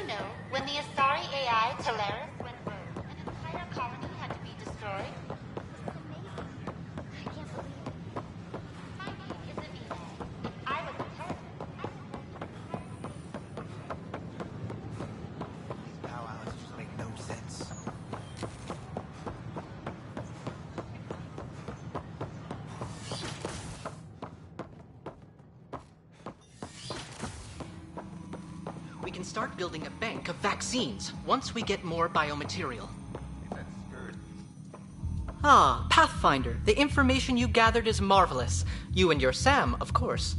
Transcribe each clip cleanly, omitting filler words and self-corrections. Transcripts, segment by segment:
know when the Asari AI Teleris went rogue, an entire colony had to be destroyed? This is amazing. I can't believe it. My name is Avina. If I was a terrorist, I These powwows just make no sense. We can start building a bank of vaccines once we get more biomaterial. Ah, Pathfinder, the information you gathered is marvelous. You and your Sam, of course.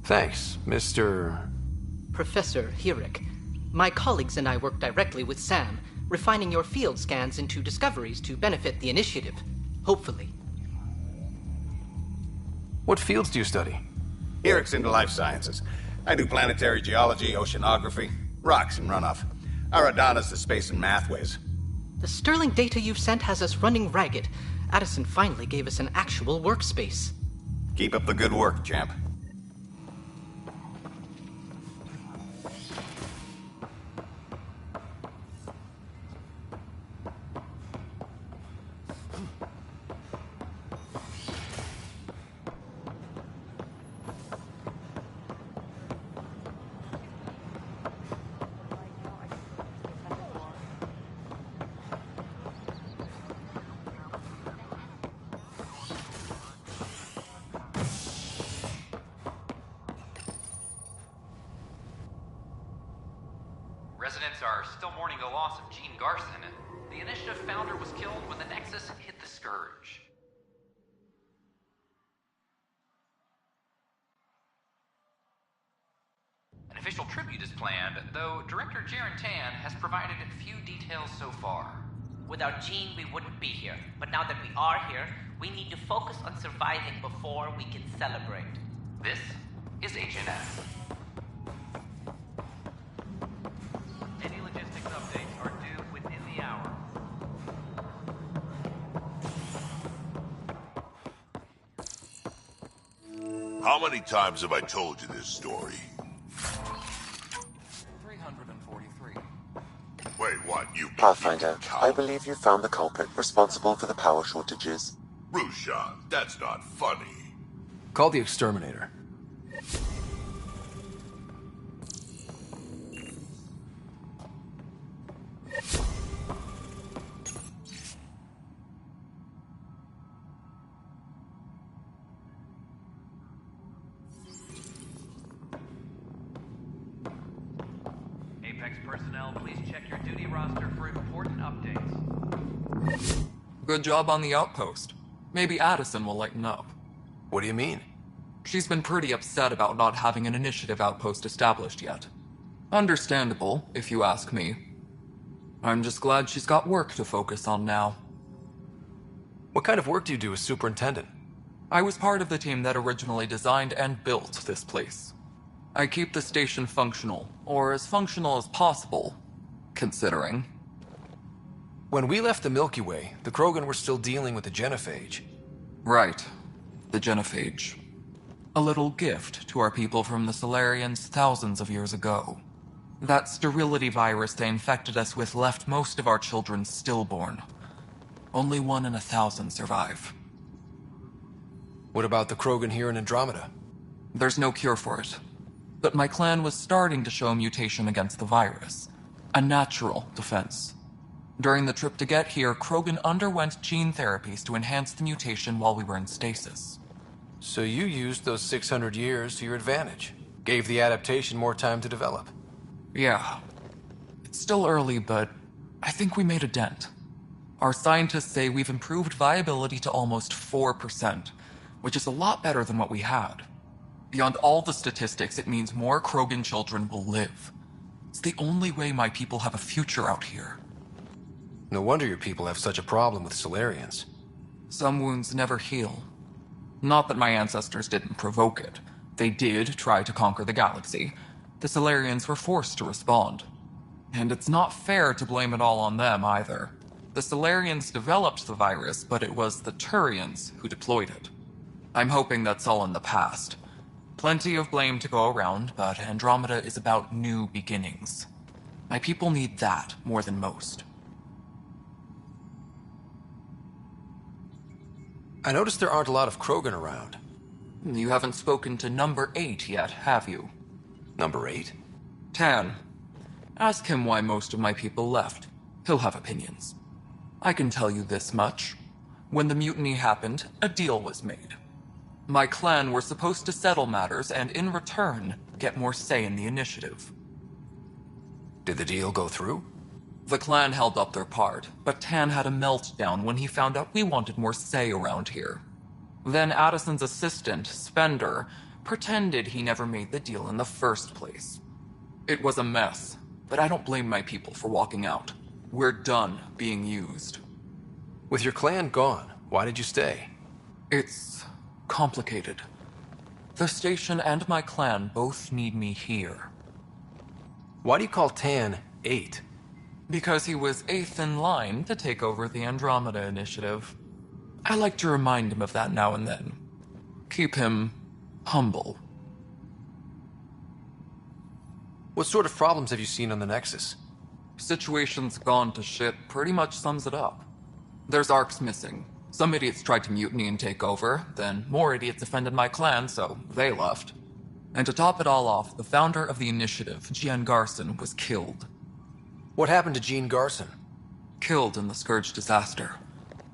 Thanks, Mr. Professor Hirik. My colleagues and I work directly with Sam, refining your field scans into discoveries to benefit the initiative. Hopefully. What fields do you study? Eric's into life sciences. I do planetary geology, oceanography, rocks and runoff. Aradana's the space and math whiz. The sterling data you've sent has us running ragged. Addison finally gave us an actual workspace. Keep up the good work, champ. Residents are still mourning the loss of Gene Garson. The initiative founder was killed when the Nexus hit the Scourge. An official tribute is planned, though Director Jaren Tan has provided few details so far. Without Gene, we wouldn't be here. But now that we are here, we need to focus on surviving before we can celebrate. This is HNS. Any logistics updates are due within the hour. How many times have I told you this story? 343. Wait, what? You Pathfinder, count? I believe you found the culprit responsible for the power shortages. Rushan, that's not funny. Call the exterminator. Apex personnel, please check your duty roster for important updates. Good job on the outpost. Maybe Addison will lighten up. What do you mean? She's been pretty upset about not having an initiative outpost established yet. Understandable, if you ask me. I'm just glad she's got work to focus on now. What kind of work do you do as superintendent? I was part of the team that originally designed and built this place. I keep the station functional, or as functional as possible, considering. When we left the Milky Way, the Krogan were still dealing with the genophage. Right. The genophage. A little gift to our people from the Solarians thousands of years ago. That sterility virus they infected us with left most of our children stillborn. Only 1 in 1,000 survive. What about the Krogan here in Andromeda? There's no cure for it. But my clan was starting to show mutation against the virus. A natural defense. During the trip to get here, Krogan underwent gene therapies to enhance the mutation while we were in stasis. So you used those 600 years to your advantage. Gave the adaptation more time to develop. Yeah. It's still early, but I think we made a dent. Our scientists say we've improved viability to almost 4%, which is a lot better than what we had. Beyond all the statistics, it means more Krogan children will live. It's the only way my people have a future out here. No wonder your people have such a problem with Solarians. Some wounds never heal. Not that my ancestors didn't provoke it. They did try to conquer the galaxy. The Solarians were forced to respond. And it's not fair to blame it all on them, either. The Solarians developed the virus, but it was the Turians who deployed it. I'm hoping that's all in the past. Plenty of blame to go around, but Andromeda is about new beginnings. My people need that more than most. I noticed there aren't a lot of Krogan around. You haven't spoken to number 8 yet, have you? Number 8? Tan. Ask him why most of my people left. He'll have opinions. I can tell you this much. When the mutiny happened, a deal was made. My clan were supposed to settle matters and, in return, get more say in the initiative. Did the deal go through? The clan held up their part, but Tan had a meltdown when he found out we wanted more say around here. Then Addison's assistant, Spender, pretended he never made the deal in the first place. It was a mess, but I don't blame my people for walking out. We're done being used. With your clan gone, why did you stay? It's complicated. The station and my clan both need me here. Why do you call Tan 8? Because he was 8th in line to take over the Andromeda initiative. I like to remind him of that now and then. Keep him humble. What sort of problems have you seen on the Nexus? Situation's gone to shit pretty much sums it up. There's arcs missing. Some idiots tried to mutiny and take over, then more idiots offended my clan, so they left. And to top it all off, the founder of the initiative, Jean Garson, was killed. What happened to Jean Garson? Killed in the Scourge disaster.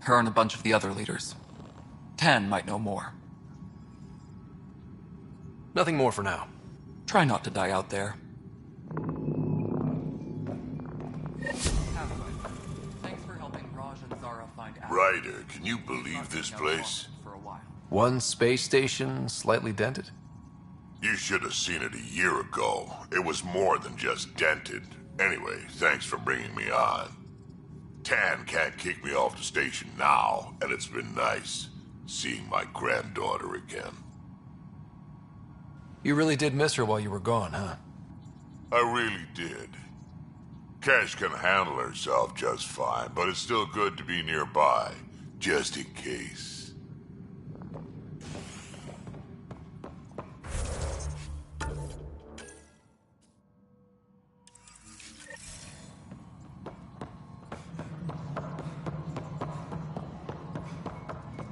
Her and a bunch of the other leaders. Tan might know more. Nothing more for now. Try not to die out there. Thanks for helping Raj and Zara find out. Ryder, can you believe this place? For a while. One space station, slightly dented? You should have seen it a year ago. It was more than just dented. Anyway, thanks for bringing me on. Tan can't kick me off the station now, and it's been nice seeing my granddaughter again. You really did miss her while you were gone, huh? I really did. Cash can handle herself just fine, but it's still good to be nearby, just in case.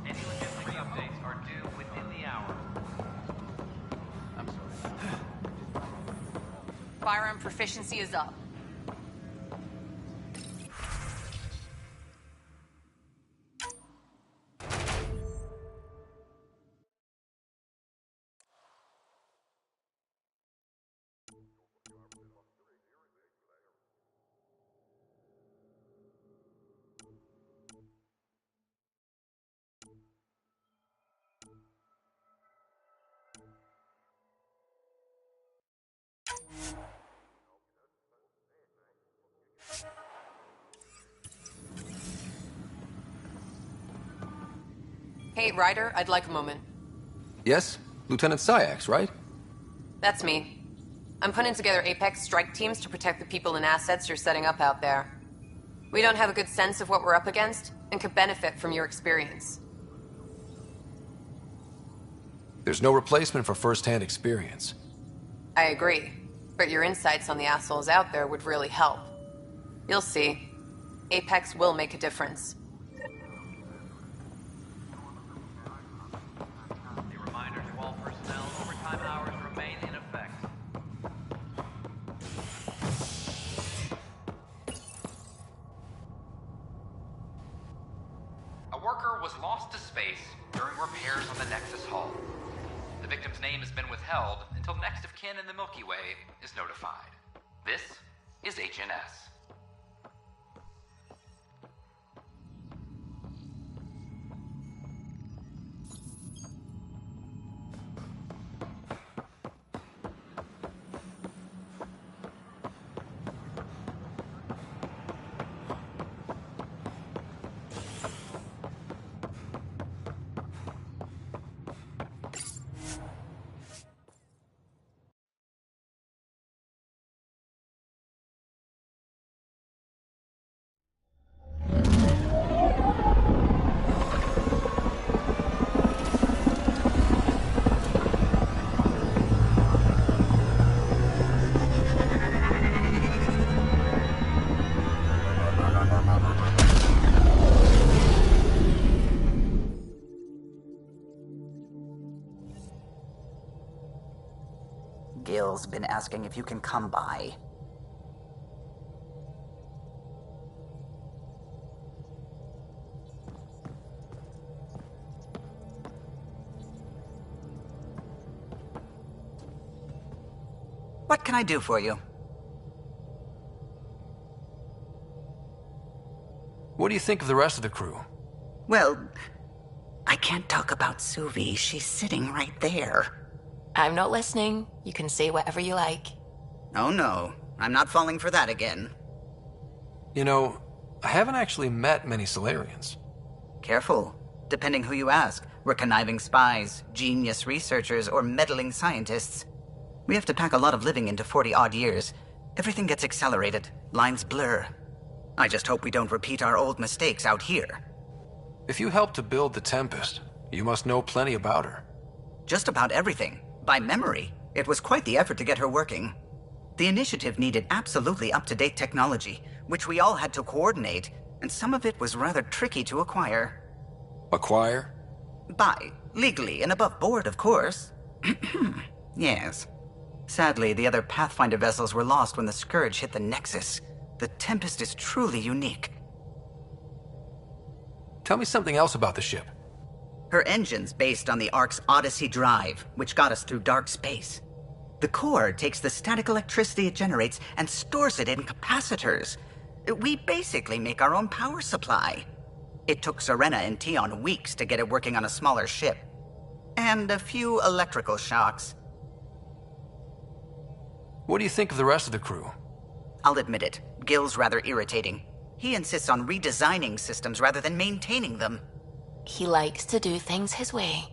Any logistic updates are due within the hour. Firearm proficiency is up. Hey, Ryder, I'd like a moment. Yes? Lieutenant Syax, right? That's me. I'm putting together Apex strike teams to protect the people and assets you're setting up out there. We don't have a good sense of what we're up against, and could benefit from your experience. There's no replacement for first-hand experience. I agree, but your insights on the assholes out there would really help. You'll see. Apex will make a difference. A reminder to all personnel, overtime hours remain in effect. A worker was lost to space during repairs on the Nexus hull. The victim's name has been withheld until next of kin in the Milky Way is notified. This is HNS. Gil's been asking if you can come by. What can I do for you? What do you think of the rest of the crew? Well, I can't talk about Suvi. She's sitting right there. I'm not listening. You can say whatever you like. Oh no, I'm not falling for that again. You know, I haven't actually met many Solarians. Careful. Depending who you ask, we're conniving spies, genius researchers, or meddling scientists. We have to pack a lot of living into 40-odd years. Everything gets accelerated. Lines blur. I just hope we don't repeat our old mistakes out here. If you helped to build the Tempest, you must know plenty about her. Just about everything. By memory. It was quite the effort to get her working. The initiative needed absolutely up-to-date technology, which we all had to coordinate, and some of it was rather tricky to acquire. Acquire? Buy. Legally and above board, of course. Yes. Sadly, the other Pathfinder vessels were lost when the Scourge hit the Nexus. The Tempest is truly unique. Tell me something else about the ship. Her engine's based on the Ark's Odyssey drive, which got us through dark space. The core takes the static electricity it generates and stores it in capacitors. We basically make our own power supply. It took Serena and Tion weeks to get it working on a smaller ship. And a few electrical shocks. What do you think of the rest of the crew? I'll admit it, Gil's rather irritating. He insists on redesigning systems rather than maintaining them. He likes to do things his way.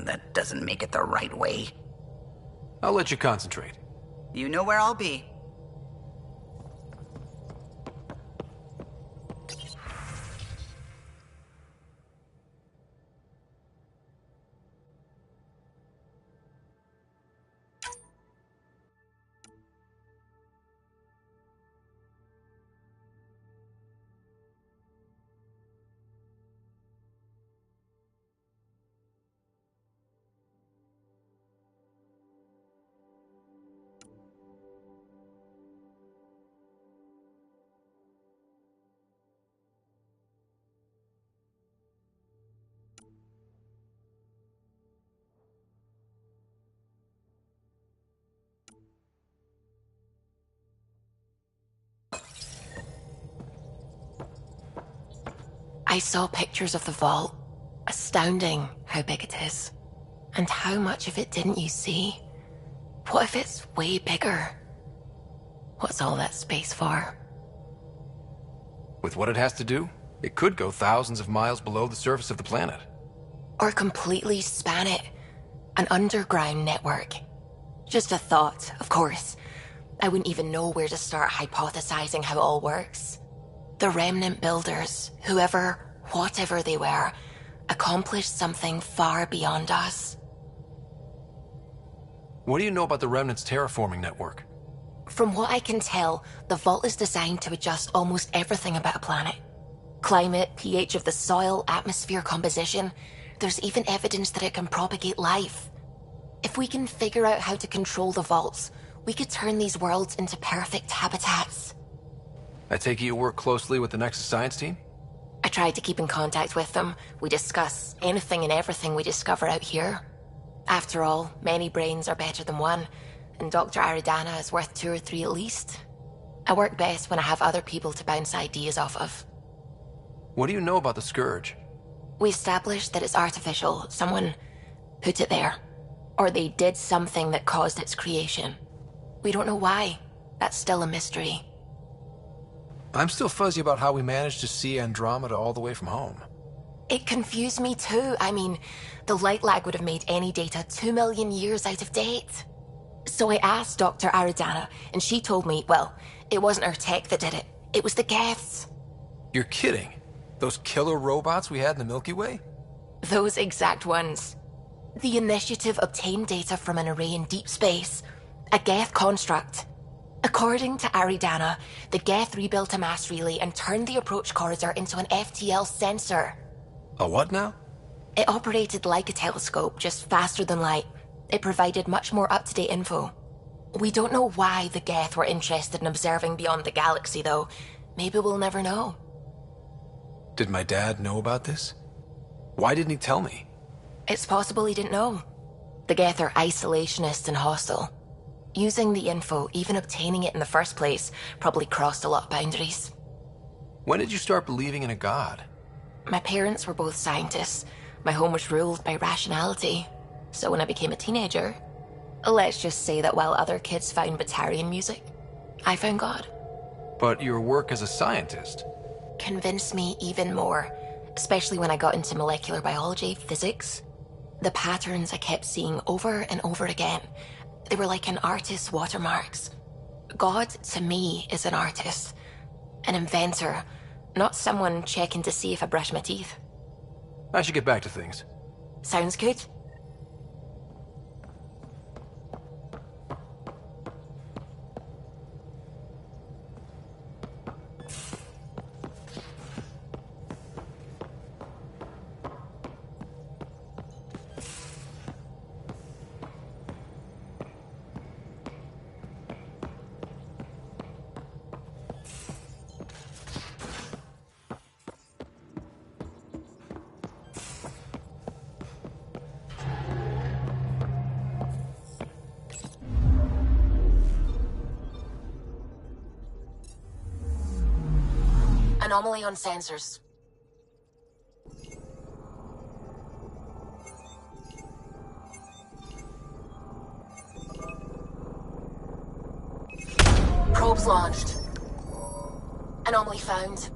That doesn't make it the right way. I'll let you concentrate. You know where I'll be. I saw pictures of the vault. Astounding how big it is. And how much of it didn't you see? What if it's way bigger? What's all that space for? With what it has to do, it could go thousands of miles below the surface of the planet. Or completely span it. An underground network. Just a thought, of course. I wouldn't even know where to start hypothesizing how it all works. The Remnant builders, whoever, whatever they were, accomplished something far beyond us. What do you know about the Remnant's terraforming network? From what I can tell, the vault is designed to adjust almost everything about a planet. Climate, pH of the soil, atmosphere composition. There's even evidence that it can propagate life. If we can figure out how to control the vaults, we could turn these worlds into perfect habitats. I take it you work closely with the Nexus science team? I try to keep in contact with them. We discuss anything and everything we discover out here. After all, many brains are better than one, and Dr. Aridana is worth 2 or 3 at least. I work best when I have other people to bounce ideas off of. What do you know about the Scourge? We established that it's artificial. Someone put it there. Or they did something that caused its creation. We don't know why. That's still a mystery. I'm still fuzzy about how we managed to see Andromeda all the way from home. It confused me too. I mean, the light lag would have made any data 2 million years out of date. So I asked Dr. Aridana, and she told me, well, it wasn't her tech that did it. It was the Geths. You're kidding. Those killer robots we had in the Milky Way? Those exact ones. The initiative obtained data from an array in deep space. A Geth construct. According to Aridana, the Geth rebuilt a mass relay and turned the approach corridor into an FTL sensor. A what now? It operated like a telescope, just faster than light. It provided much more up-to-date info. We don't know why the Geth were interested in observing beyond the galaxy, though. Maybe we'll never know. Did my dad know about this? Why didn't he tell me? It's possible he didn't know. The Geth are isolationist and hostile. Using the info, even obtaining it in the first place, probably crossed a lot of boundaries. When did you start believing in a god? My parents were both scientists. My home was ruled by rationality. So when I became a teenager, let's just say that while other kids found Batarian music, I found God. But your work as a scientist Convinced me even more, especially when I got into molecular biology, physics. The patterns I kept seeing over and over again, they were like an artist's watermarks. God, to me, is an artist. An inventor, not someone checking to see if I brush my teeth. I should get back to things. Sounds good. Anomaly on sensors. Probes launched. Anomaly found.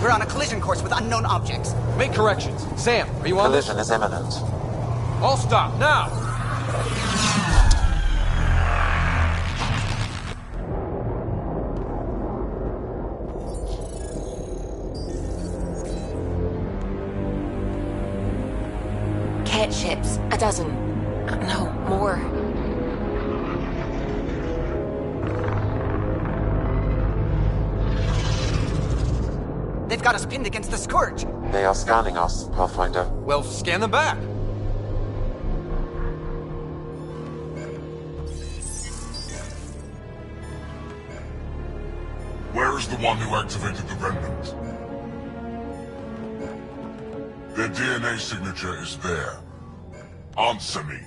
We're on a collision course with unknown objects. Make corrections. Sam, are you on this? Collision is imminent. All stop, now! Ket ships, a dozen. No, more. They've got us pinned against the Scourge. They are scanning us, Pathfinder. Well, scan them back. Where is the one who activated the remnant? Their DNA signature is there. Answer me.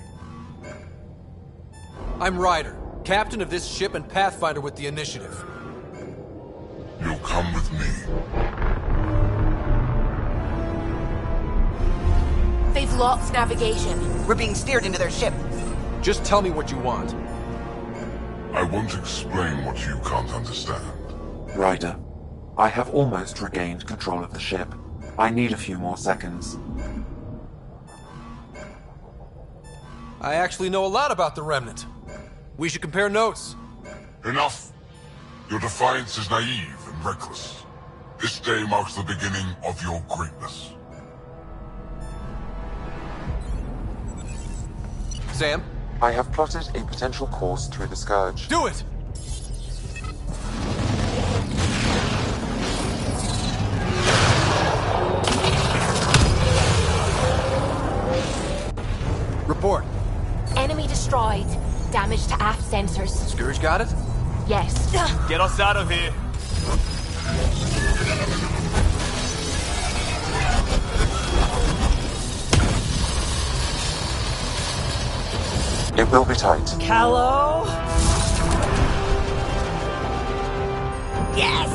I'm Ryder, captain of this ship and Pathfinder with the initiative. You'll come with me. They've locked navigation. We're being steered into their ship. Just tell me what you want. I won't explain what you can't understand. Ryder, I have almost regained control of the ship. I need a few more seconds. I actually know a lot about the Remnant. We should compare notes. Enough! Your defiance is naive and reckless. This day marks the beginning of your greatness. Sam? I have plotted a potential course through the Scourge. Do it! Report. Enemy destroyed. Damage to aft sensors. Scourge got it? Yes. Get us out of here. It will be tight. Callow? Yes!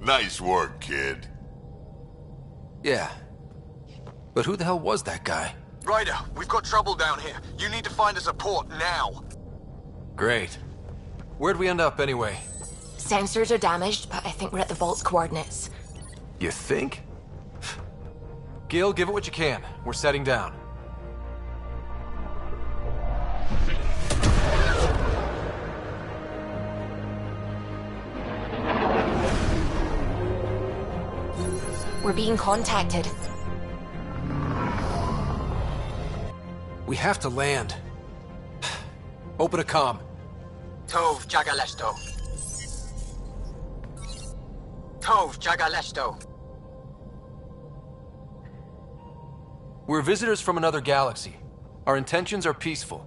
Nice work, kid. Yeah. But who the hell was that guy? Ryder, we've got trouble down here. You need to find us a port now. Great. Where'd we end up anyway? Sensors are damaged, but I think we're at the vault's coordinates. You think? Gil, give it what you can. We're setting down. We're being contacted. We have to land. Open a comm. Tov Jagalesto. Tov Jagalesto. We're visitors from another galaxy. Our intentions are peaceful.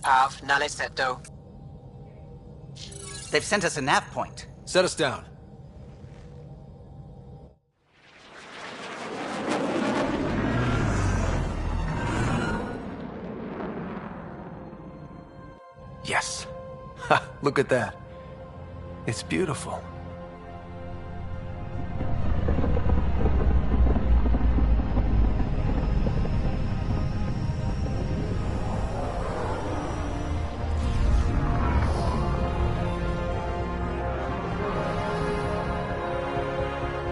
Av Naleseto. They've sent us a nav point. Set us down. Yes. Ha! Look at that. It's beautiful.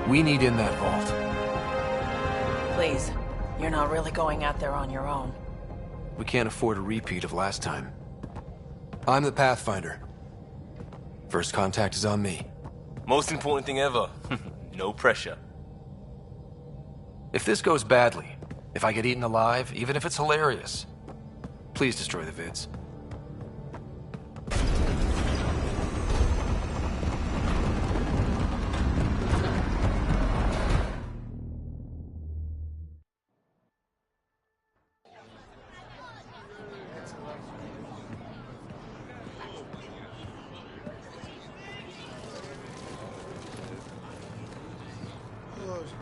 We need in that vault. Please, you're not really going out there on your own. We can't afford a repeat of last time. I'm the Pathfinder. First contact is on me. Most important thing ever. No pressure. If this goes badly, if I get eaten alive, even if it's hilarious, please destroy the vids.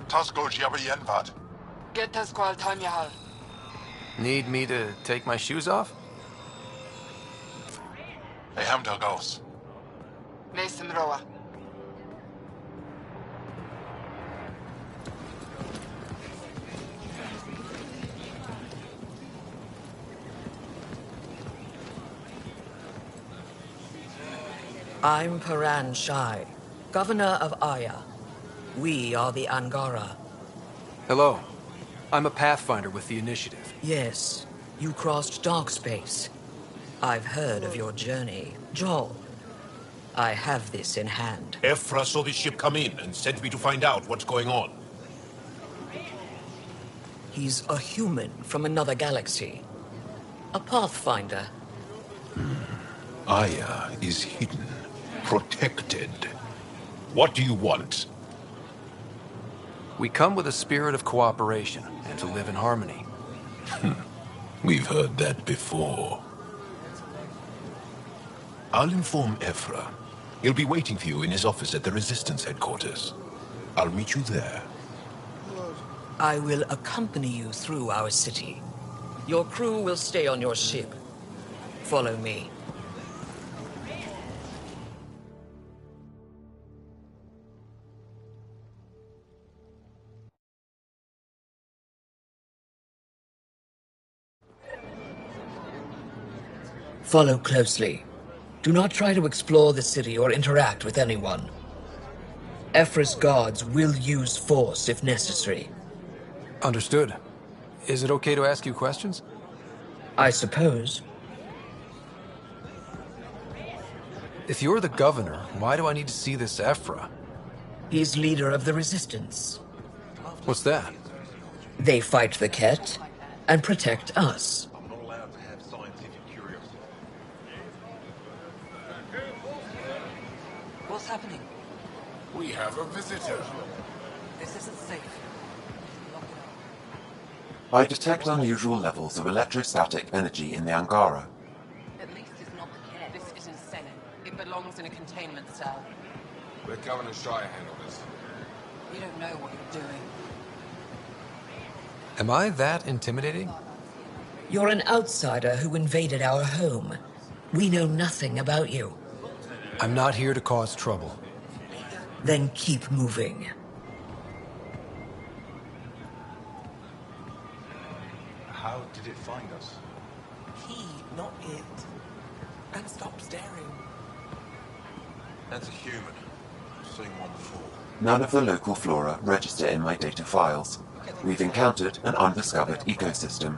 Tasko Jiabayenvad. Get us qual Tamyahal. Need me to take my shoes off? Ehamda Gos. Mason Roa. I'm Paran Shai, Governor of Aya. We are the Angara. Hello. I'm a Pathfinder with the Initiative. Yes, you crossed dark space. I've heard of your journey. Joel, I have this in hand. Ephra saw the ship come in and sent me to find out what's going on. He's a human from another galaxy. A Pathfinder. Aya is hidden, protected. What do you want? We come with a spirit of cooperation and to live in harmony. We've heard that before. I'll inform Ephra. He'll be waiting for you in his office at the Resistance headquarters. I'll meet you there. I will accompany you through our city. Your crew will stay on your ship. Follow me. Follow closely. Do not try to explore the city or interact with anyone. Ephra's guards will use force if necessary. Understood. Is it okay to ask you questions? I suppose. If you're the governor, why do I need to see this Ephra? He's leader of the Resistance. What's that? They fight the Ket and protect us. What's happening? We have a visitor. This isn't safe. I detect unusual levels of electrostatic energy in the Angara. At least it's not the Ket. This isn't Senate. It belongs in a containment cell. Let Governor Shire handle this. You don't know what you're doing. Am I that intimidating? You're an outsider who invaded our home. We know nothing about you. I'm not here to cause trouble. Then keep moving. How did it find us? He, not it. And stop staring. That's a human. I've seen one before. None of the local flora register in my data files. We've encountered an undiscovered ecosystem.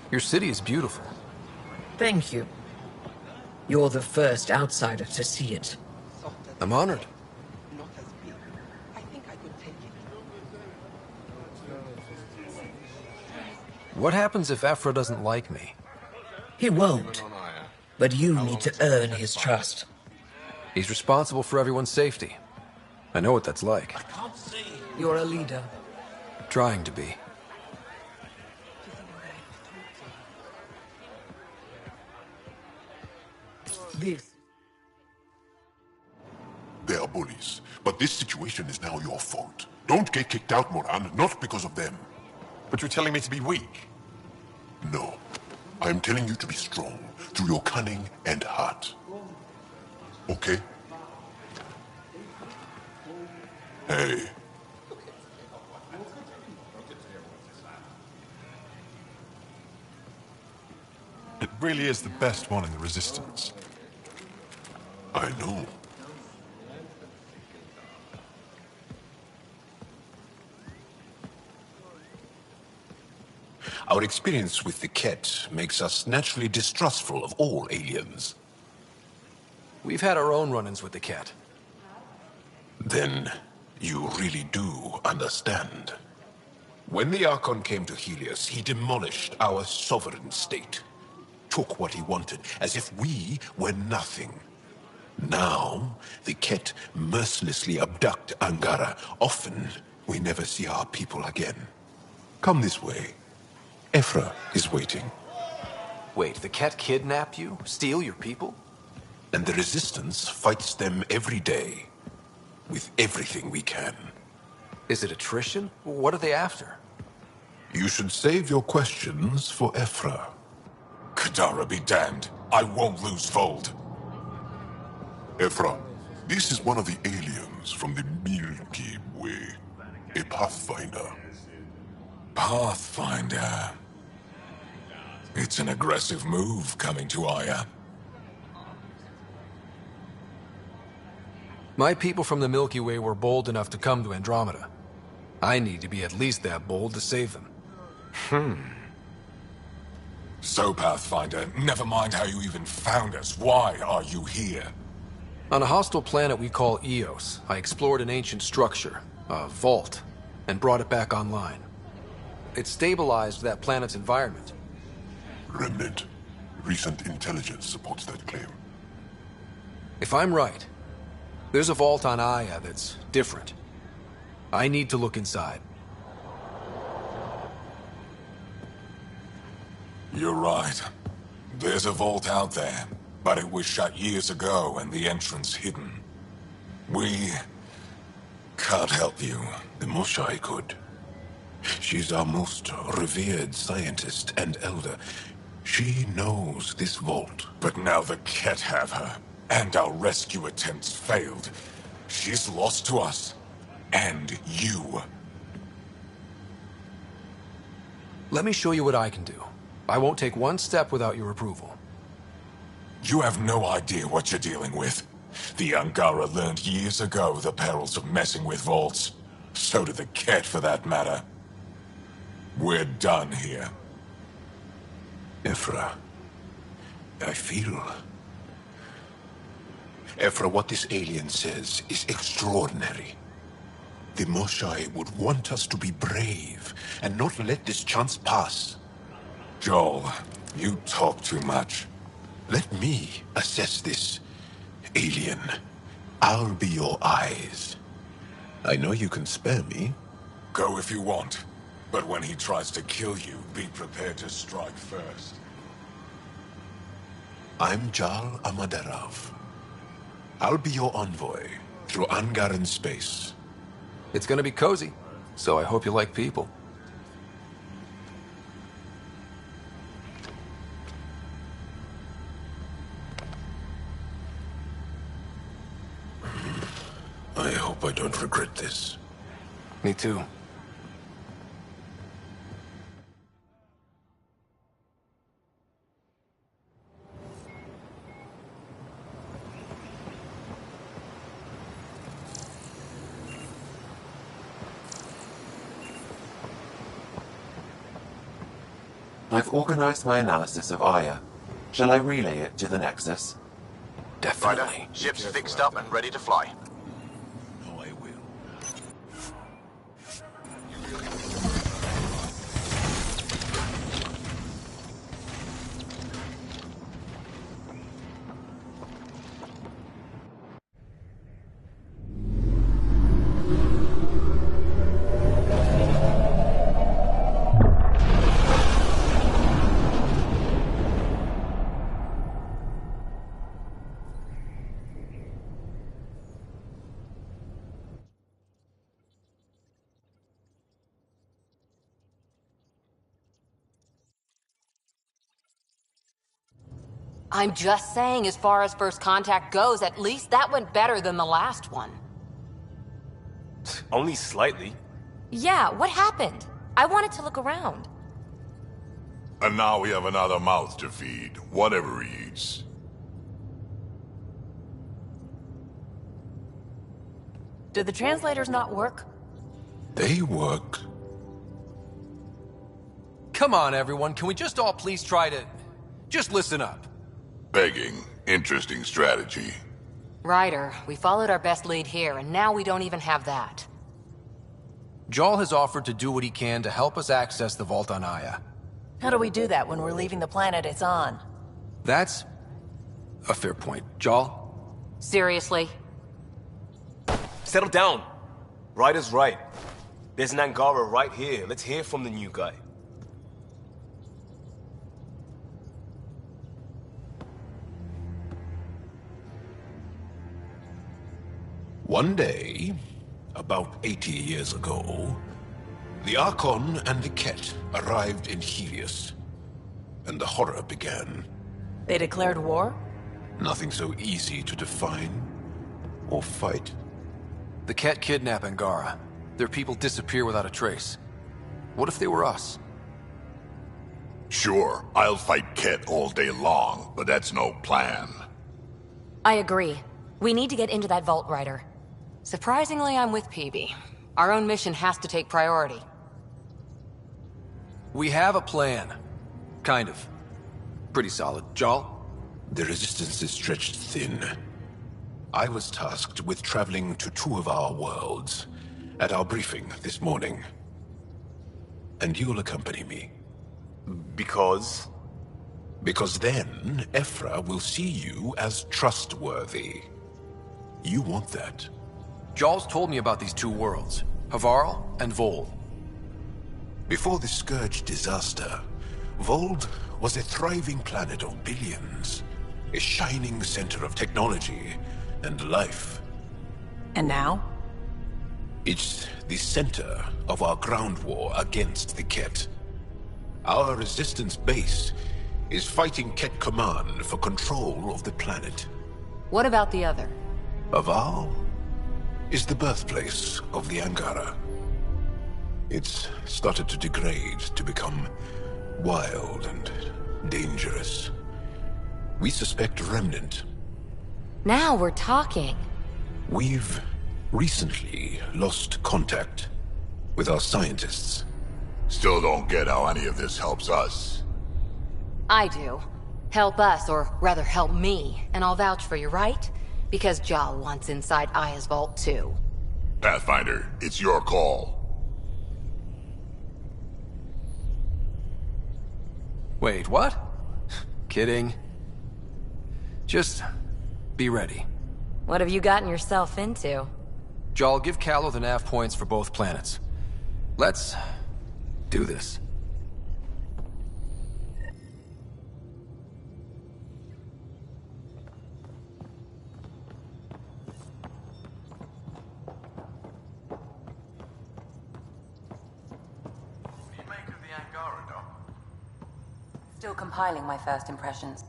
Your city is beautiful. Thank you. You're the first outsider to see it. I'm honored. What happens if Ephra doesn't like me? He won't. But you need to earn his trust. He's responsible for everyone's safety. I know what that's like. You're a leader. Trying to be. This. They are bullies, but this situation is now your fault. Don't get kicked out, Moran, not because of them. But you're telling me to be weak? No. I'm telling you to be strong, through your cunning and heart. Okay? Hey. It really is the best one in the Resistance. I know. Our experience with the Ket makes us naturally distrustful of all aliens. We've had our own run-ins with the Ket. Then you really do understand. When the Archon came to Helios, he demolished our sovereign state. Took what he wanted, as if we were nothing. Now, the Ket mercilessly abduct Angara. Often, we never see our people again. Come this way. Ephra is waiting. Wait, the Ket kidnap you? Steal your people? And the Resistance fights them every day. With everything we can. Is it attrition? What are they after? You should save your questions for Ephra. Kadara be damned. I won't lose Vold. Ephra, this is one of the aliens from the Milky Way. A Pathfinder. Pathfinder. It's an aggressive move coming to Aya. My people from the Milky Way were bold enough to come to Andromeda. I need to be at least that bold to save them. So, Pathfinder, never mind how you even found us. Why are you here? On a hostile planet we call Eos, I explored an ancient structure, a vault, and brought it back online. It stabilized that planet's environment. Remnant. Recent intelligence supports that claim. If I'm right, there's a vault on Aya that's different. I need to look inside. You're right. There's a vault out there, but it was shut years ago and the entrance hidden. We can't help you. The Moshai could. She's our most revered scientist and elder. She knows this vault. But now the Ket have her, and our rescue attempts failed. She's lost to us. And you. Let me show you what I can do. I won't take one step without your approval. You have no idea what you're dealing with. The Angara learned years ago the perils of messing with vaults. So did the Ket, for that matter. We're done here. Ephra, I feel... Ephra, what this alien says is extraordinary. The Moshai would want us to be brave and not let this chance pass. Joel, you talk too much. Let me assess this, alien. I'll be your eyes. I know you can spare me. Go if you want. But when he tries to kill you, be prepared to strike first. I'm Jal Amaderav. I'll be your envoy through Angaran space. It's gonna be cozy, so I hope you like people. I hope I don't regret this. Me too. I've organized my analysis of Aya. Shall I relay it to the Nexus? Definitely. Ship's fixed up and ready to fly. I'm just saying, as far as first contact goes, at least that went better than the last one. Only slightly. Yeah, what happened? I wanted to look around. And now we have another mouth to feed, whatever he eats. Do the translators not work? They work. Come on, everyone. Can we just all please try to... just listen up? Begging. Interesting strategy. Ryder, we followed our best lead here, and now we don't even have that. Jarl has offered to do what he can to help us access the vault on Aya. How do we do that when we're leaving the planet it's on? That's a fair point. Jarl? Seriously? Settle down. Ryder's right. There's an Angara right here. Let's hear from the new guy. One day, about 80 years ago, the Archon and the Ket arrived in Helios, and the horror began. They declared war? Nothing so easy to define or fight. The Ket kidnap Angara. Their people disappear without a trace. What if they were us? Sure, I'll fight Ket all day long, but that's no plan. I agree. We need to get into that vault, Ryder. Surprisingly, I'm with PB. Our own mission has to take priority. We have a plan. Kind of. Pretty solid. Jarl? The resistance is stretched thin. I was tasked with traveling to two of our worlds at our briefing this morning. And you'll accompany me. Because? Because then, Ephra will see you as trustworthy. You want that. Jarl's told me about these two worlds, Havarl and Vold. Before the Scourge disaster, Vold was a thriving planet of billions, a shining center of technology and life. And now? It's the center of our ground war against the Ket. Our resistance base is fighting Ket Command for control of the planet. What about the other? Havarl is the birthplace of the Angara. It's started to degrade, to become wild and dangerous. We suspect Remnant. Now we're talking. We've recently lost contact with our scientists. Still don't get how any of this helps us. I do. Help us, or rather help me, and I'll vouch for you, right? Because Jarl wants inside Aya's vault too. Pathfinder, it's your call. Wait, what? Kidding. Just be ready. What have you gotten yourself into? Jarl, give Callow the nav points for both planets. Let's do this. Still compiling my first impressions.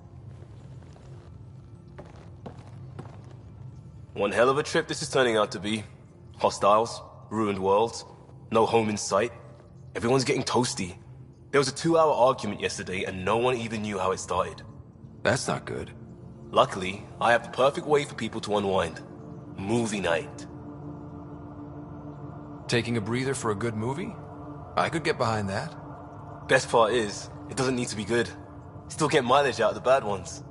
One hell of a trip this is turning out to be. Hostiles, ruined worlds, no home in sight. Everyone's getting toasty. There was a 2-hour argument yesterday and no one even knew how it started. That's not good. Luckily, I have the perfect way for people to unwind. Movie night. Taking a breather for a good movie? I could get behind that. Best part is, It doesn't need to be good. Still get mileage out of the bad ones.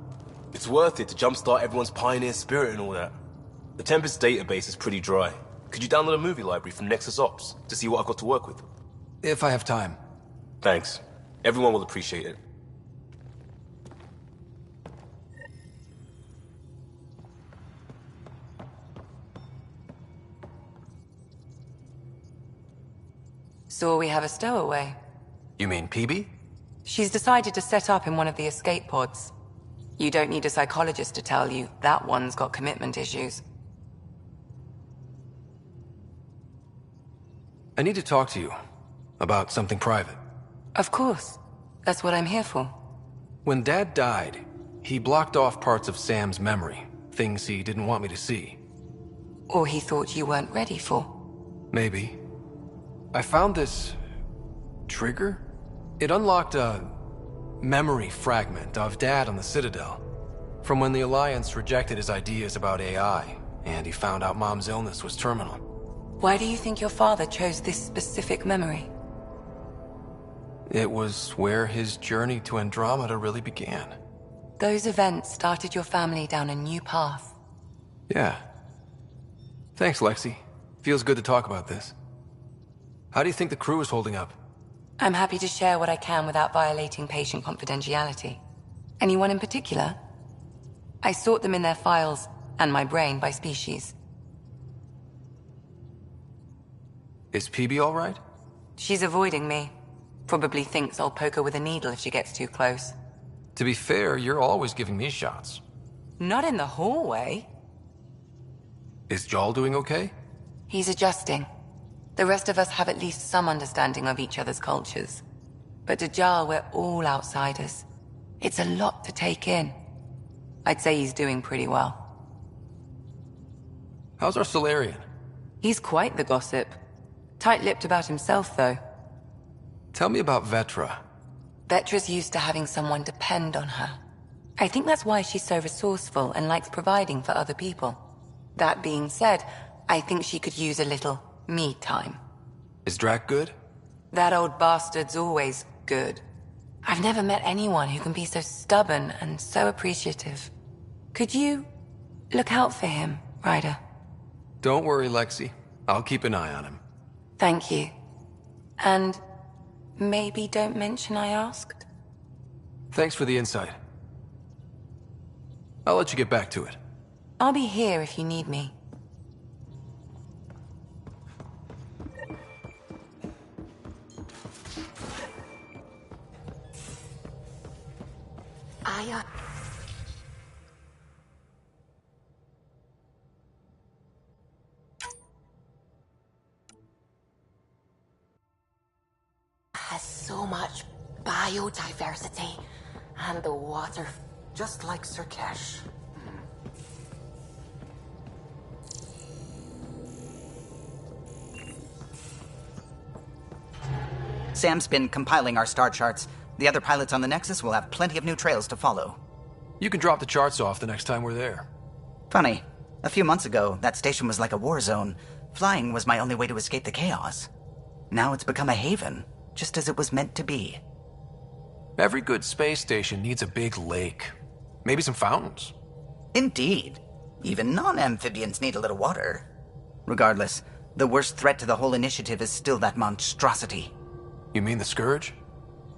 It's worth it to jumpstart everyone's pioneer spirit and all that. The Tempest database is pretty dry. Could you download a movie library from Nexus Ops to see what I've got to work with? If I have time. Thanks. Everyone will appreciate it. So we have a stowaway. You mean PB? She's decided to set up in one of the escape pods. You don't need a psychologist to tell you that one's got commitment issues. I need to talk to you about something private. Of course. That's what I'm here for. When Dad died, he blocked off parts of Sam's memory, things he didn't want me to see. Or he thought you weren't ready for. Maybe. I found this trigger. It unlocked a memory fragment of Dad on the Citadel, from when the Alliance rejected his ideas about AI, and he found out Mom's illness was terminal. Why do you think your father chose this specific memory? It was where his journey to Andromeda really began. Those events started your family down a new path. Yeah. Thanks, Lexi. Feels good to talk about this. How do you think the crew is holding up? I'm happy to share what I can without violating patient confidentiality. Anyone in particular? I sort them in their files and my brain by species. Is PB all right? She's avoiding me. Probably thinks I'll poke her with a needle if she gets too close. To be fair, you're always giving me shots. Not in the hallway. Is Jal doing okay? He's adjusting. The rest of us have at least some understanding of each other's cultures. But to Jal, we're all outsiders. It's a lot to take in. I'd say he's doing pretty well. How's our Solarian? He's quite the gossip. Tight-lipped about himself, though. Tell me about Vetra. Vetra's used to having someone depend on her. I think that's why she's so resourceful and likes providing for other people. That being said, I think she could use a little me time. Is Drac good? That old bastard's always good. I've never met anyone who can be so stubborn and so appreciative. Could you look out for him, Ryder? Don't worry, Lexi. I'll keep an eye on him. Thank you. And maybe don't mention I asked? Thanks for the insight. I'll let you get back to it. I'll be here if you need me. Has so much biodiversity, and the water, Just like Sirkesh. Sam's been compiling our star charts. The other pilots on the Nexus will have plenty of new trails to follow. You can drop the charts off the next time we're there. Funny. A few months ago, that station was like a war zone. Flying was my only way to escape the chaos. Now it's become a haven, just as it was meant to be. Every good space station needs a big lake. Maybe some fountains. Indeed. Even non-amphibians need a little water. Regardless, the worst threat to the whole initiative is still that monstrosity. You mean the Scourge?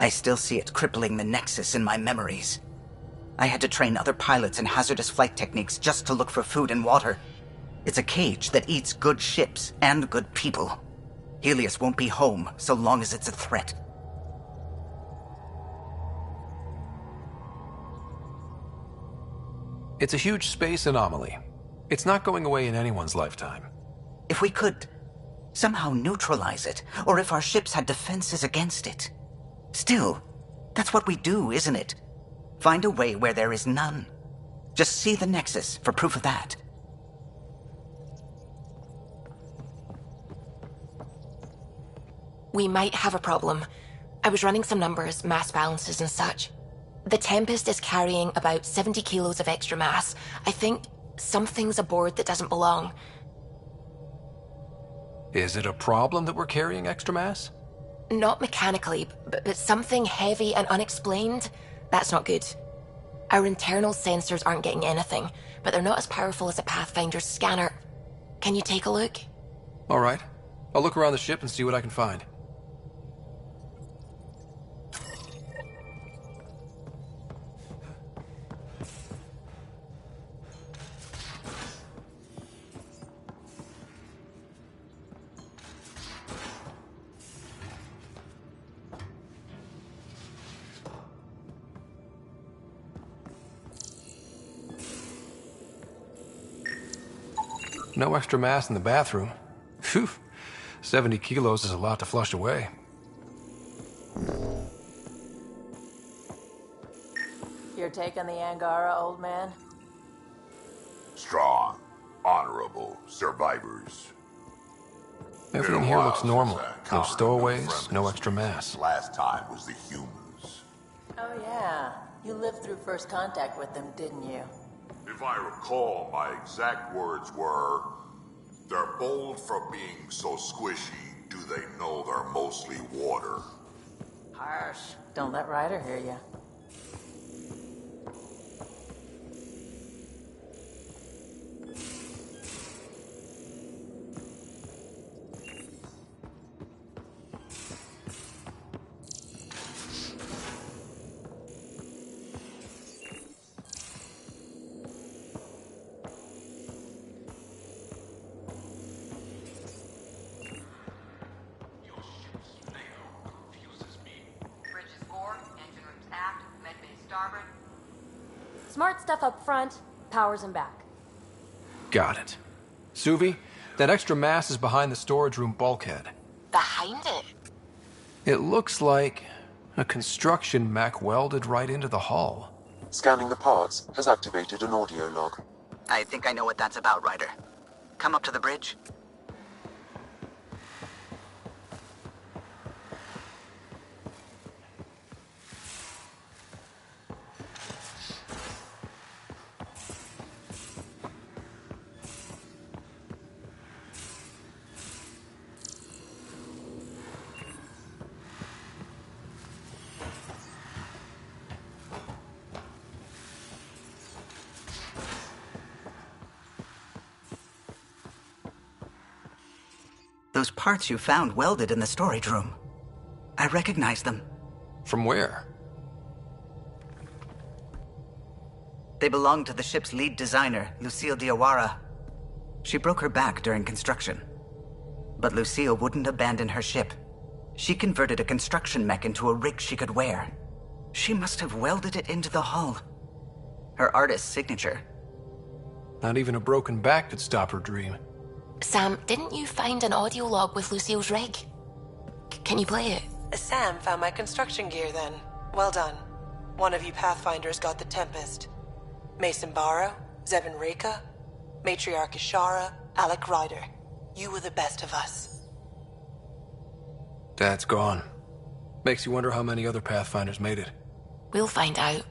I still see it crippling the Nexus in my memories. I had to train other pilots in hazardous flight techniques just to look for food and water. It's a cage that eats good ships and good people. Helios won't be home so long as it's a threat. It's a huge space anomaly. It's not going away in anyone's lifetime. If we could somehow neutralize it, or if our ships had defenses against it. Still, that's what we do, isn't it? Find a way where there is none. Just see the Nexus for proof of that. we might have a problem. I was running some numbers, mass balances and such. The Tempest is carrying about 70 kilos of extra mass. I think something's aboard that doesn't belong. Is it a problem that we're carrying extra mass? Not mechanically, but something heavy and unexplained. That's not good. Our internal sensors aren't getting anything, but they're not as powerful as a Pathfinder's scanner. Can you take a look? All right. I'll look around the ship and see what I can find. No extra mass in the bathroom. Phew. 70 kilos is a lot to flush away. You're taking the Angara, old man? Strong, honorable survivors. Everything here looks normal. No stowaways, no extra mass. Last time was the humans. Oh yeah, you lived through first contact with them, didn't you? If I recall, my exact words were, "They're bold for being so squishy. Do they know they're mostly water?" Harsh. Don't let Ryder hear you. Smart stuff up front, powers them back. Got it. Suvi, that extra mass is behind the storage room bulkhead. Behind it? It looks like a construction mech welded right into the hull. Scanning the parts has activated an audio log. I think I know what that's about, Ryder. Come up to the bridge. Those parts you found welded in the storage room. I recognize them. From where? They belong to the ship's lead designer, Lucille Diawara. She broke her back during construction. But Lucille wouldn't abandon her ship. She converted a construction mech into a rig she could wear. She must have welded it into the hull. Her artist's signature. Not even a broken back could stop her dream. Sam, didn't you find an audio log with Lucille's rig? Can you play it? Sam found my construction gear then. Well done. One of you Pathfinders got the Tempest. Mason Barrow, Zevin Reka, Matriarch Ishara, Alec Ryder. You were the best of us. Dad's gone. Makes you wonder how many other Pathfinders made it. We'll find out.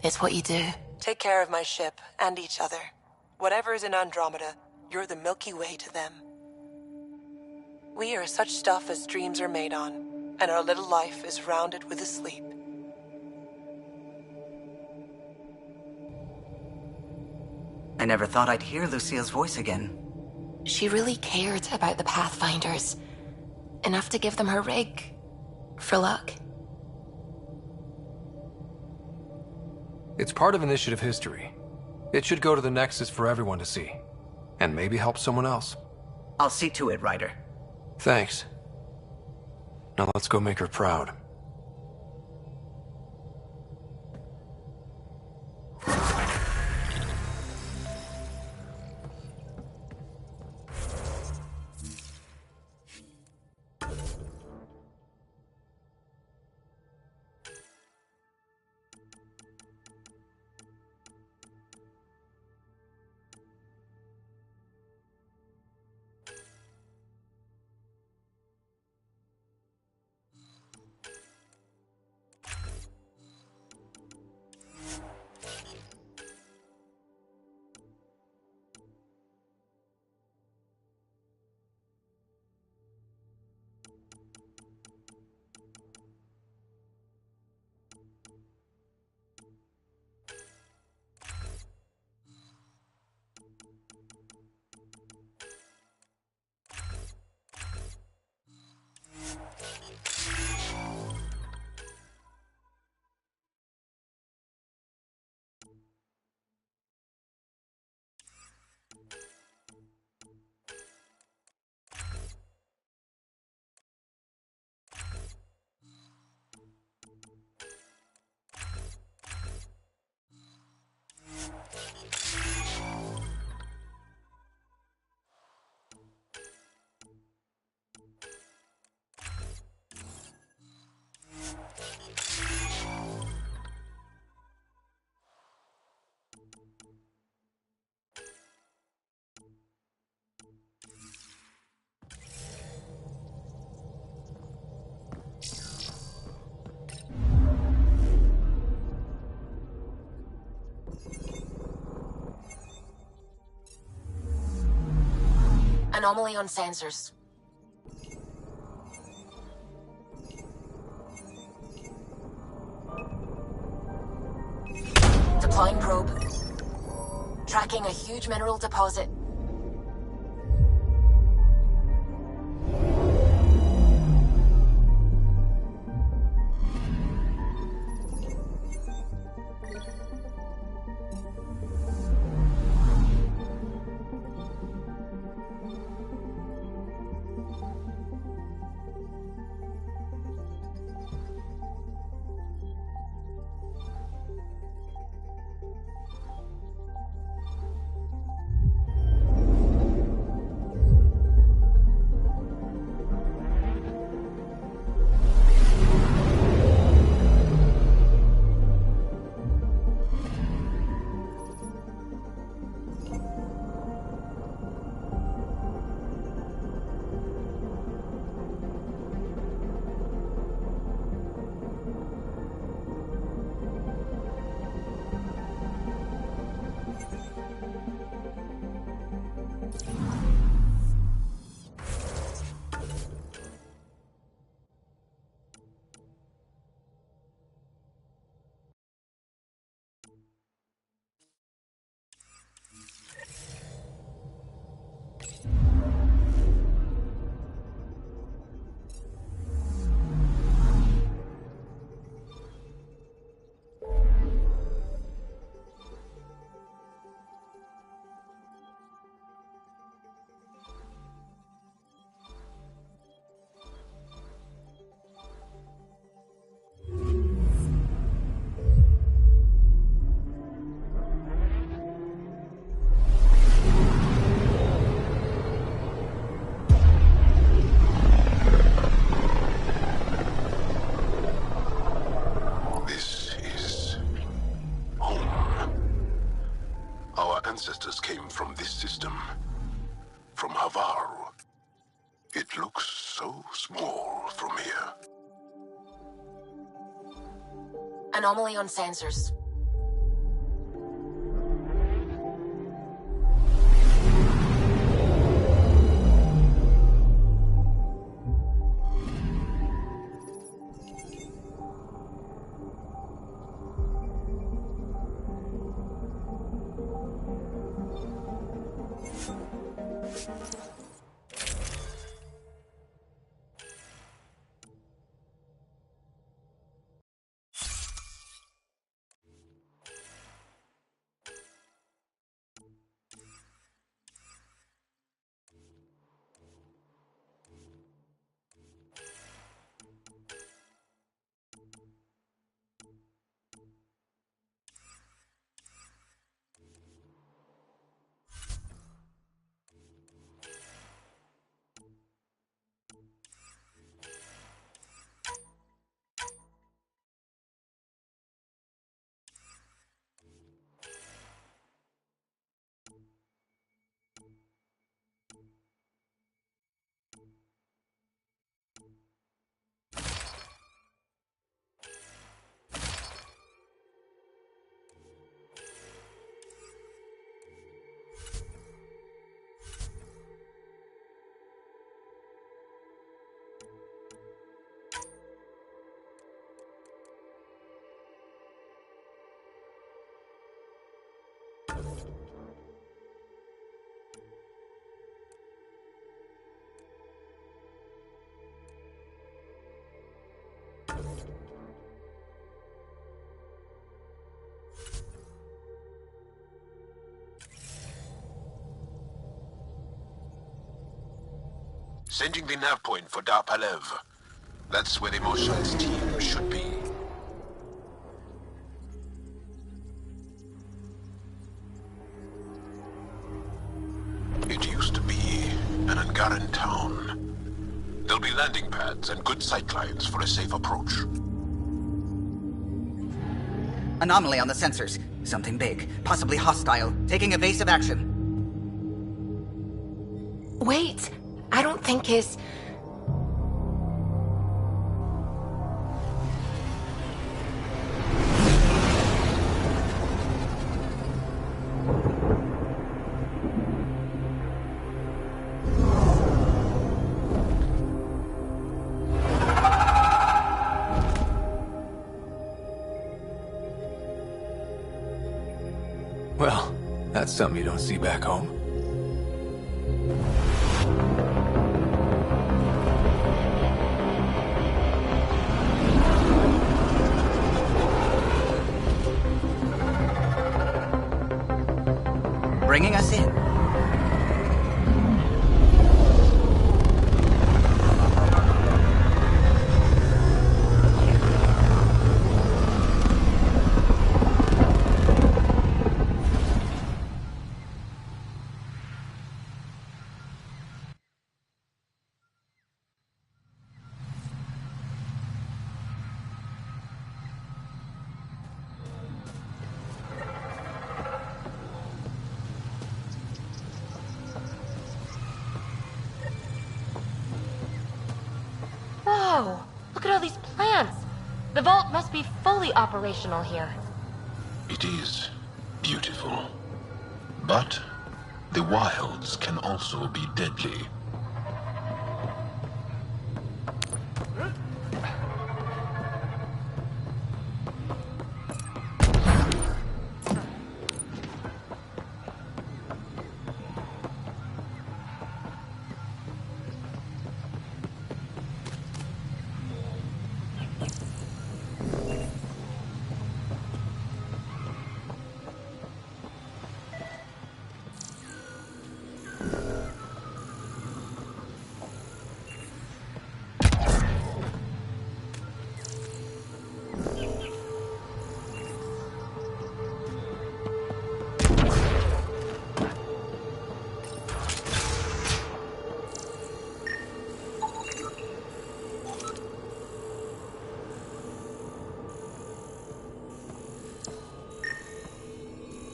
It's what you do. Take care of my ship and each other. Whatever is in Andromeda, you're the Milky Way to them. We are such stuff as dreams are made on, and our little life is rounded with a sleep. I never thought I'd hear Lucille's voice again. She really cared about the Pathfinders. Enough to give them her rig. For luck. It's part of Initiative history. It should go to the Nexus for everyone to see. And maybe help someone else. I'll see to it, Ryder. Thanks. Now let's go make her proud. Anomaly on sensors. Deploying probe. Tracking a huge mineral deposit. Ancestors came from this system, from Havaru. It looks so small from here. Anomaly on sensors. Sending the nav point for Dar Palev. That's where the Moshai's team should be. It used to be an Angaran town. There'll be landing pads and good sightlines for a safe approach. Anomaly on the sensors. Something big, possibly hostile, taking evasive action. Wait, I don't think his... That's something you don't see back home. Bringing us in. Whoa! Look at all these plants! The vault must be fully operational here. It is beautiful. But the wilds can also be deadly.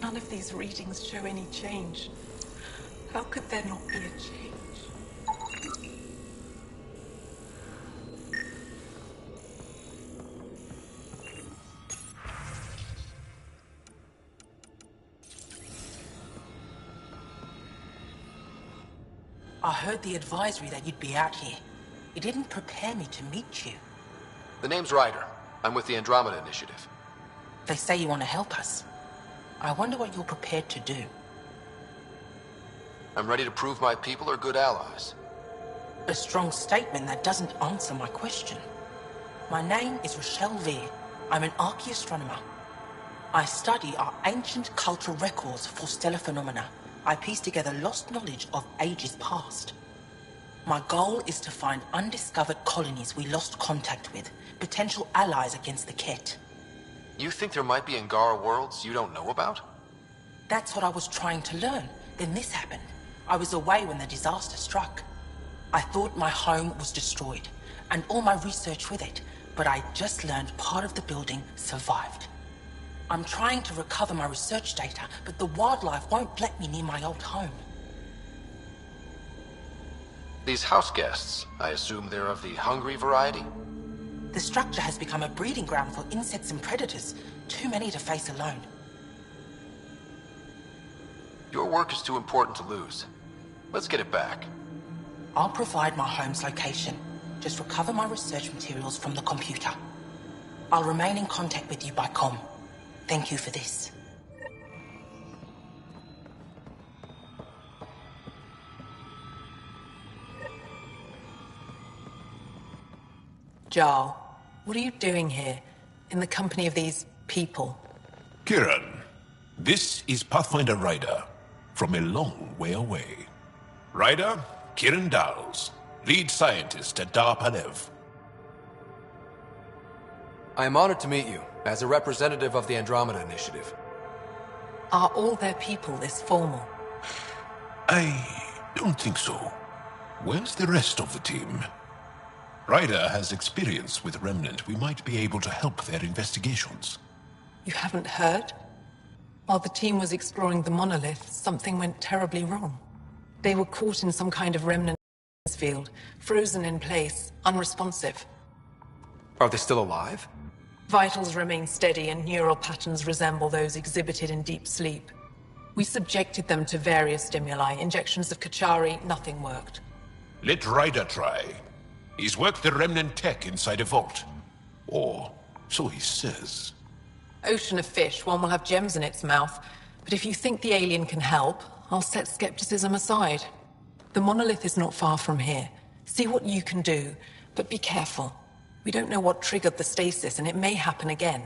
None of these readings show any change. How could there not be a change? I heard the advisory that you'd be out here. It didn't prepare me to meet you. The name's Ryder. I'm with the Andromeda Initiative. They say you want to help us. I wonder what you're prepared to do. I'm ready to prove my people are good allies. A strong statement that doesn't answer my question. My name is Rochelle Veer. I'm an archaeoastronomer. I study our ancient cultural records for stellar phenomena. I piece together lost knowledge of ages past. My goal is to find undiscovered colonies we lost contact with, potential allies against the Ket. You think there might be Angara worlds you don't know about? That's what I was trying to learn. Then this happened. I was away when the disaster struck. I thought my home was destroyed, and all my research with it, but I just learned part of the building survived. I'm trying to recover my research data, but the wildlife won't let me near my old home. These house guests, I assume they're of the hungry variety? The structure has become a breeding ground for insects and predators, too many to face alone. Your work is too important to lose. Let's get it back. I'll provide my home's location. Just recover my research materials from the computer. I'll remain in contact with you by comm. Thank you for this. Jarl, what are you doing here, in the company of these people? Kiran, this is Pathfinder Ryder, from a long way away. Ryder, Kiran Dals, lead scientist at Dar Palev. I am honored to meet you, as a representative of the Andromeda Initiative. Are all their people this formal? I don't think so. Where's the rest of the team? Ryder has experience with Remnant. We might be able to help their investigations. You haven't heard? While the team was exploring the monolith, something went terribly wrong. They were caught in some kind of remnant field, frozen in place, unresponsive. Are they still alive? Vitals remain steady and neural patterns resemble those exhibited in deep sleep. We subjected them to various stimuli, injections of Kachari, nothing worked. Let Ryder try. He's worked the remnant tech inside a vault. Or so he says. Ocean of fish, one will have gems in its mouth, But if you think the alien can help, I'll set skepticism aside. The monolith is not far from here. See what you can do, but be careful. We don't know what triggered the stasis, and it may happen again.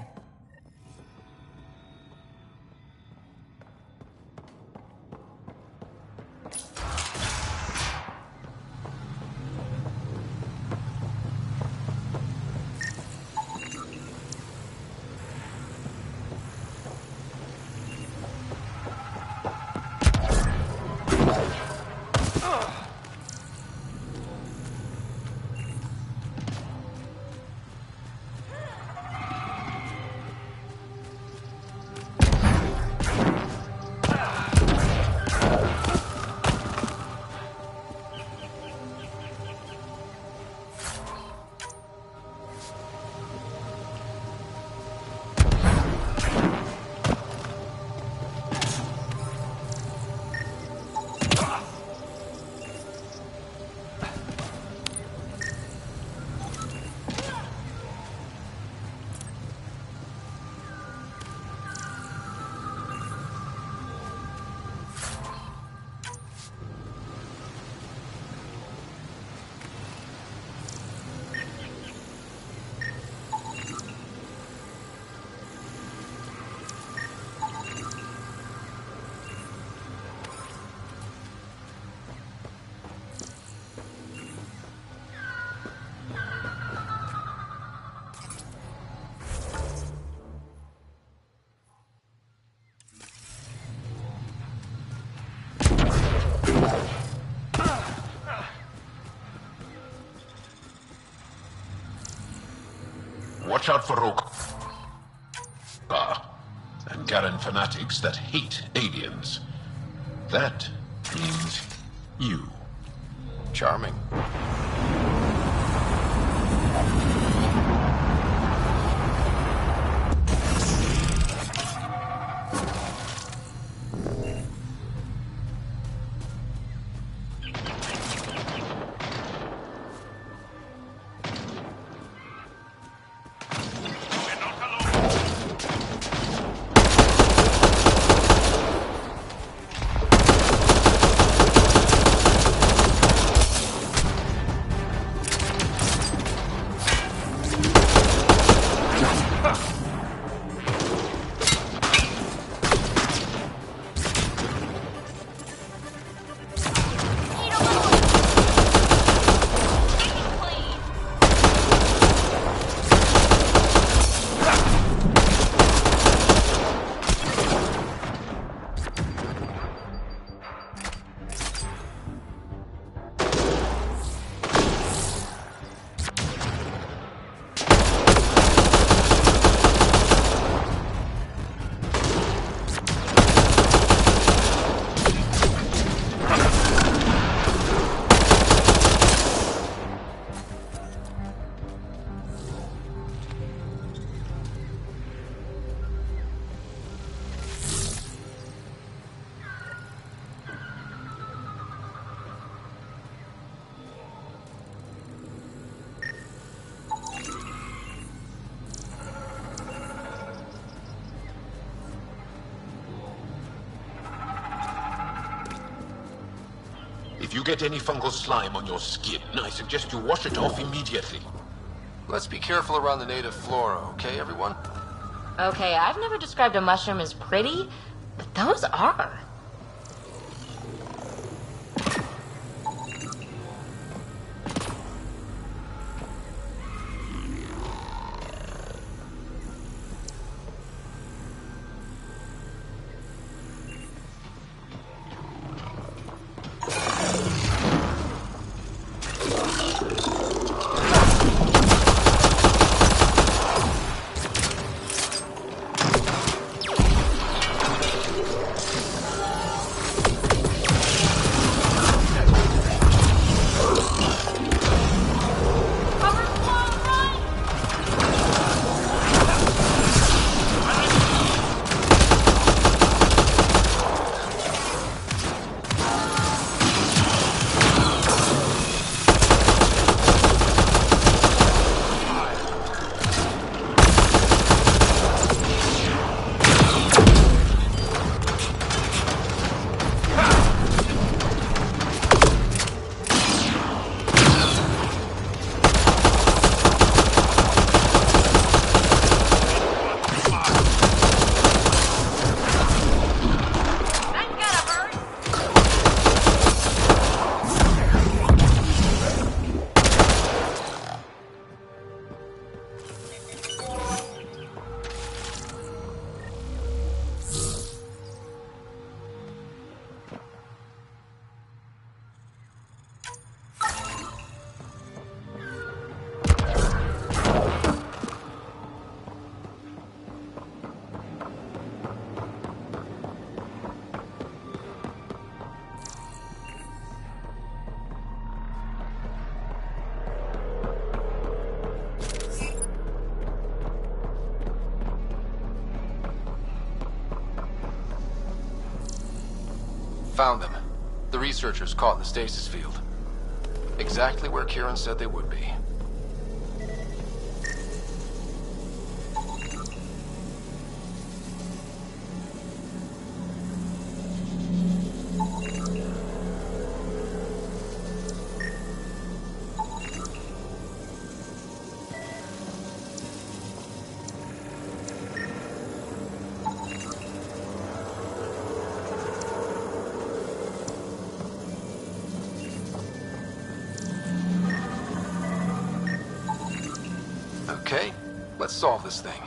Watch out for Rogue and Garen fanatics that hate aliens. That means you. Charming. If you get any fungal slime on your skin, I suggest you wash it off immediately. Let's be careful around the native flora, okay, everyone? Okay, I've never described a mushroom as pretty, but those are. Found them. The researchers caught in the stasis field. Exactly where Kieran said they would be. Okay, let's solve this thing.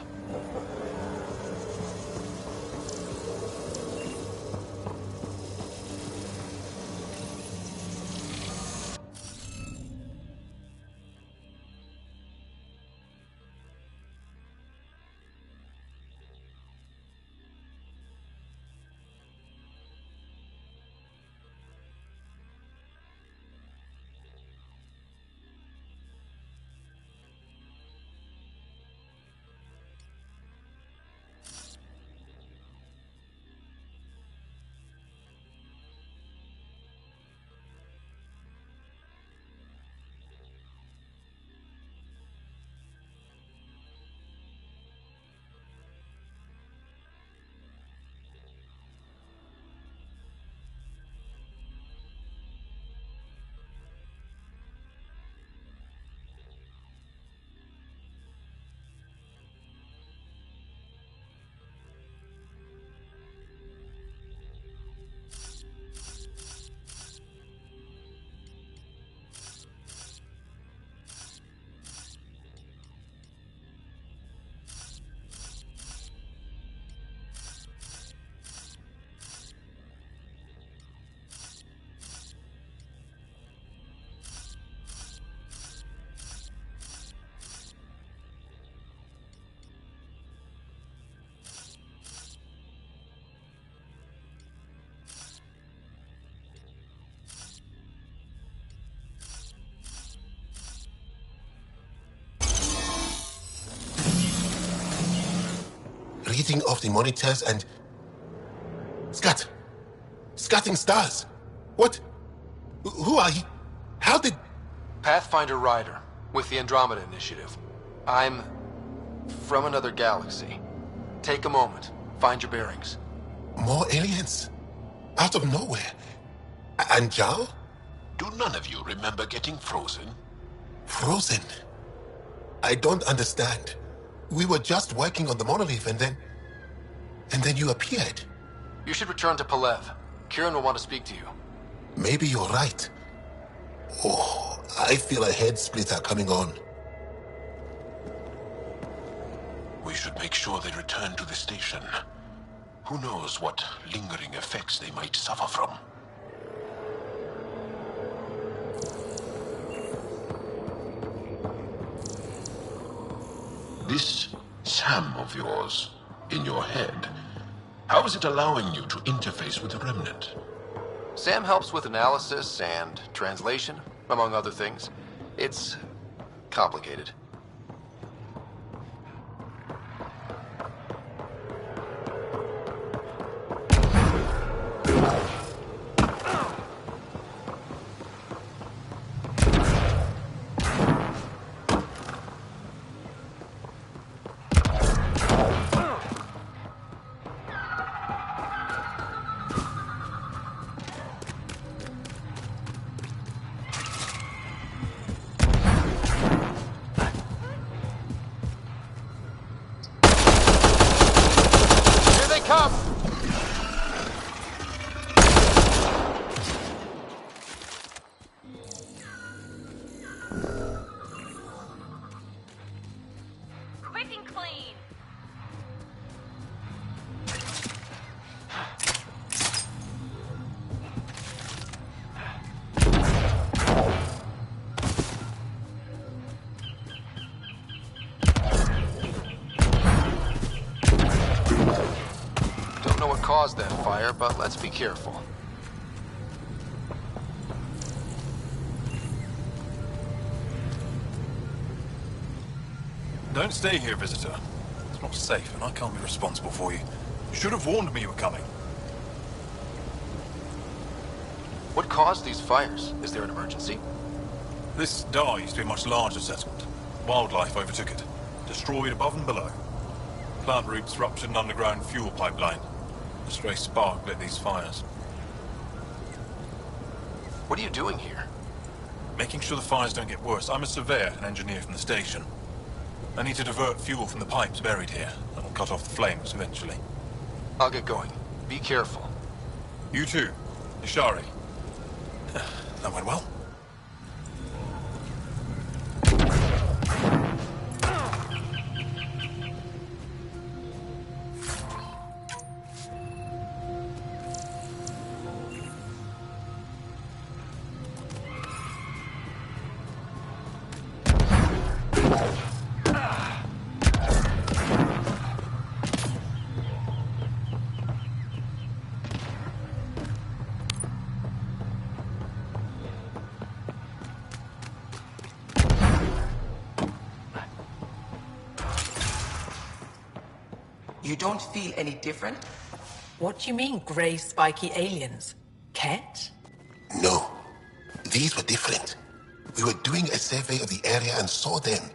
Reading of the monitors and... Scatting stars. What? Who are you? How did... Pathfinder Ryder, with the Andromeda Initiative. I'm... from another galaxy. Take a moment. Find your bearings. More aliens? Out of nowhere? And Jal? Do none of you remember getting frozen? Frozen? I don't understand. We were just working on the monolith and then you appeared. You should return to Palev. Kieran will want to speak to you. Maybe you're right. Oh, I feel a head splitter coming on. We should make sure they return to the station. Who knows what lingering effects they might suffer from. This SAM of yours, in your head, how is it allowing you to interface with the Remnant? Sam helps with analysis and translation, among other things. It's complicated. Caused that fire, but let's be careful. Don't stay here, visitor. It's not safe, and I can't be responsible for you. You should have warned me you were coming. What caused these fires? Is there an emergency? This Dar used to be a much larger settlement. Wildlife overtook it, destroyed above and below. Plant roots ruptured an underground fuel pipeline. A stray spark lit these fires. What are you doing here? Making sure the fires don't get worse. I'm a surveyor and engineer from the station. I need to divert fuel from the pipes buried here. That'll cut off the flames eventually. I'll get going. Be careful. You too. Ishari. That went well. You don't feel any different? What do you mean, grey, spiky aliens? Ket? No. These were different. We were doing a survey of the area and saw them.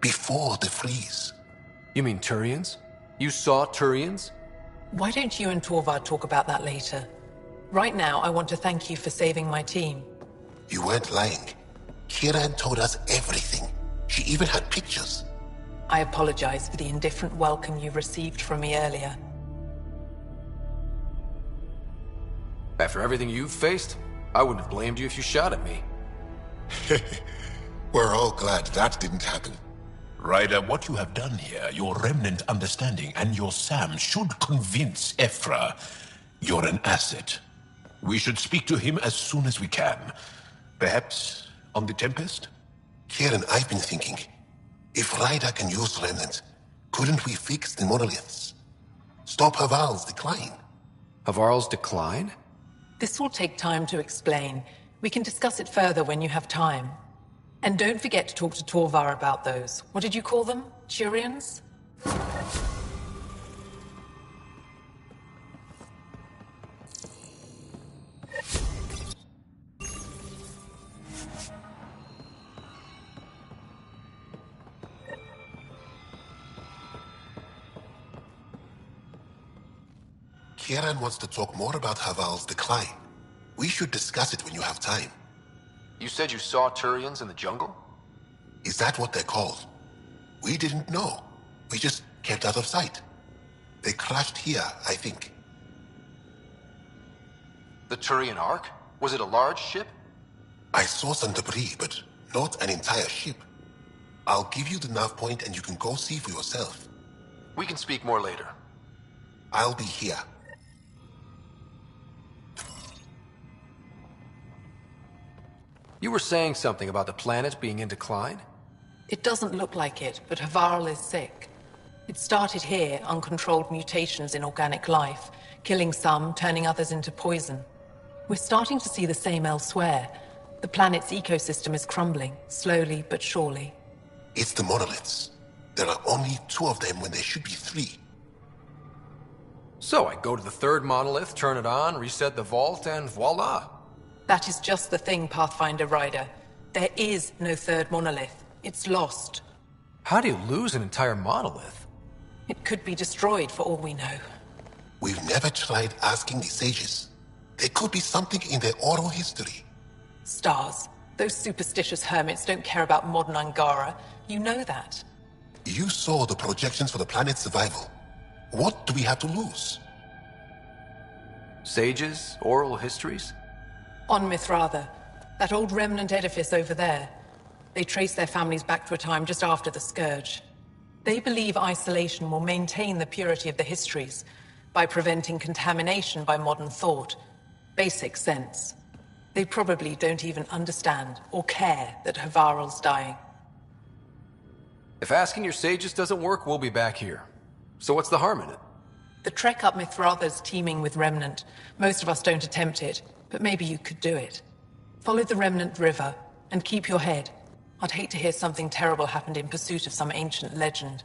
Before the freeze. You mean Turians? You saw Turians? Why don't you and Torvar talk about that later? Right now, I want to thank you for saving my team. You weren't lying. Kieran told us everything. She even had pictures. I apologize for the indifferent welcome you received from me earlier. After everything you've faced, I wouldn't have blamed you if you shot at me. We're all glad that didn't happen. Ryder, what you have done here, your remnant understanding and your Sam should convince Ephra you're an asset. We should speak to him as soon as we can. Perhaps on the Tempest? Kieran, I've been thinking. If Ryder can use remnant, couldn't we fix the monoliths? Stop Haval's decline? Havarl's decline? This will take time to explain. We can discuss it further when you have time. And don't forget to talk to Torvar about those. What did you call them? Turians? Kieran wants to talk more about Haval's decline. We should discuss it when you have time. You said you saw Turians in the jungle? Is that what they're called? We didn't know. We just kept out of sight. They crashed here, I think. The Turian Ark? Was it a large ship? I saw some debris, but not an entire ship. I'll give you the nav point and you can go see for yourself. We can speak more later. I'll be here. You were saying something about the planet being in decline? It doesn't look like it, but Havarl is sick. It started here, uncontrolled mutations in organic life, killing some, turning others into poison. We're starting to see the same elsewhere. The planet's ecosystem is crumbling, slowly but surely. It's the monoliths. There are only 2 of them when there should be 3. So I go to the 3rd monolith, turn it on, reset the vault, and voila. That is just the thing, Pathfinder Ryder. There is no 3rd monolith. It's lost. How do you lose an entire monolith? It could be destroyed for all we know. We've never tried asking the sages. There could be something in their oral history. Stars. Those superstitious hermits don't care about modern Angara. You know that. You saw the projections for the planet's survival. What do we have to lose? Sages? Oral histories? On Mithratha, that old remnant edifice over there. They trace their families back to a time just after the Scourge. They believe isolation will maintain the purity of the histories by preventing contamination by modern thought. Basic sense. They probably don't even understand or care that Havarl's dying. If asking your sages doesn't work, we'll be back here. So what's the harm in it? The trek up Mithratha's teeming with Remnant. Most of us don't attempt it, but maybe you could do it. Follow the Remnant River, and keep your head. I'd hate to hear something terrible happened in pursuit of some ancient legend.